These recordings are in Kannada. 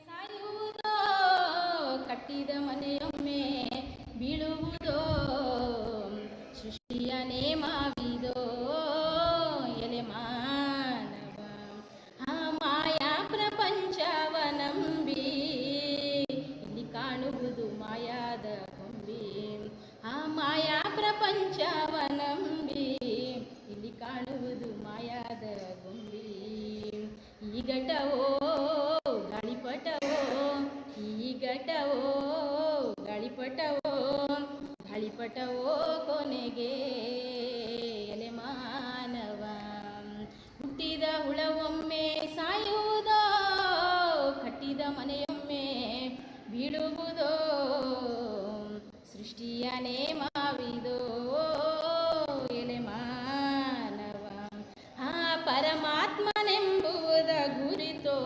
ಸಾಯುವುದೋ ಕಟ್ಟಿದ ಮನೆಯೊಮ್ಮೆ ಬೀಳುವುದೋ ಸೃಷ್ಟಿಯ ನೇಮವಿದೋ ಎಲೆ ಮಾನವ ಆ ಮಾಯಾ ಪ್ರಪಂಚವ ನಂಬಿ ಇಲ್ಲಿ ಕಾಣುವುದು ಮಾಯಾದ ಗೊಂಬಿ ಆ ಮಾಯಾ ಪ್ರಪಂಚವ ನಂಬಿ ಇಲ್ಲಿ ಕಾಣುವುದು ಮಾಯಾದ ಗೊಂಬಿ ಈ ಘಟವೋ ಗಾಳಿಪಟವೋ ಈ ಘಟವೋ ಗಾಳಿಪಟವೋ ಗಾಳಿಪಟವೋ ಕೊನೆಗೆ ಎಲೆ ಮಾನವ ಹುಟ್ಟಿದ ಹುಳವೊಮ್ಮೆ ಸಾಯುವುದೋ ಕಟ್ಟಿದ ಮನೆಯೊಮ್ಮೆ ಬೀಳುವುದೋ ಸೃಷ್ಟಿಯ ನೇಮವಿದೋ ಎಲೆ ಮಾನವ ಆ ಪರಮಾತ್ಮನೆಂಬುವುದ ಗುರಿತೋ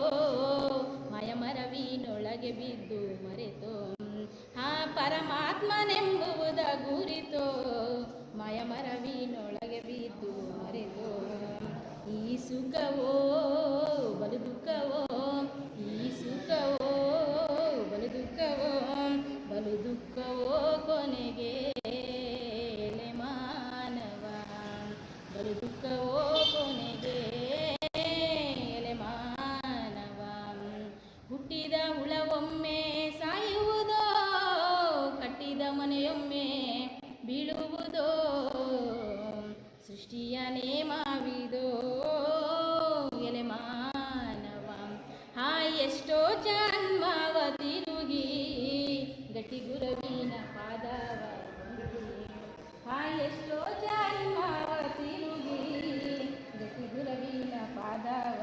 ಮರವಿನೊಳಗೆ ಬಿದ್ದು ಮರೆತೋ ಆ ಪರಮಾತ್ಮನೆಂಬುವುದ ಗುರಿತೋ ಮರವಿನೊಳಗೆ ಬಿದ್ದು ಮರೆತೋ ಈ ಸುಖವೋ ಬಲು ದುಃಖವೋ ಈ ಸುಖವೋ ಬಲು ದುಃಖವೋ ಬಲು ದುಃಖವೋ ಕೊನೆಗೆ ಎಲೆ ಮಾನವ ಬಲು ದುಃಖವೋ ಕೊನೆಗೆ ಎಲೆ ಮಾನವ ಹುಟ್ಟಿದ ಹುಳವೊಮ್ಮೆ ಸಾಯುವುದೋ ಕಟ್ಟಿದ ಮನೆಯೊಮ್ಮೆ ಬೀಳುವುದೋ ಸೃಷ್ಟಿಯ ನೇಮವಿದೋ ಎಲೆ ಮಾನವ ಆ ಎಷ್ಟೋ ಜನ್ಮವ ತಿರುಗಿ ಗಟ್ಟಿ ಗುರುವಿನ ಪಾದವ ಆ ಎಷ್ಟೋ ಜನ್ಮವ ತಿರುಗಿ ಗಟ್ಟಿ ಗುರುವಿನ ಪಾದವ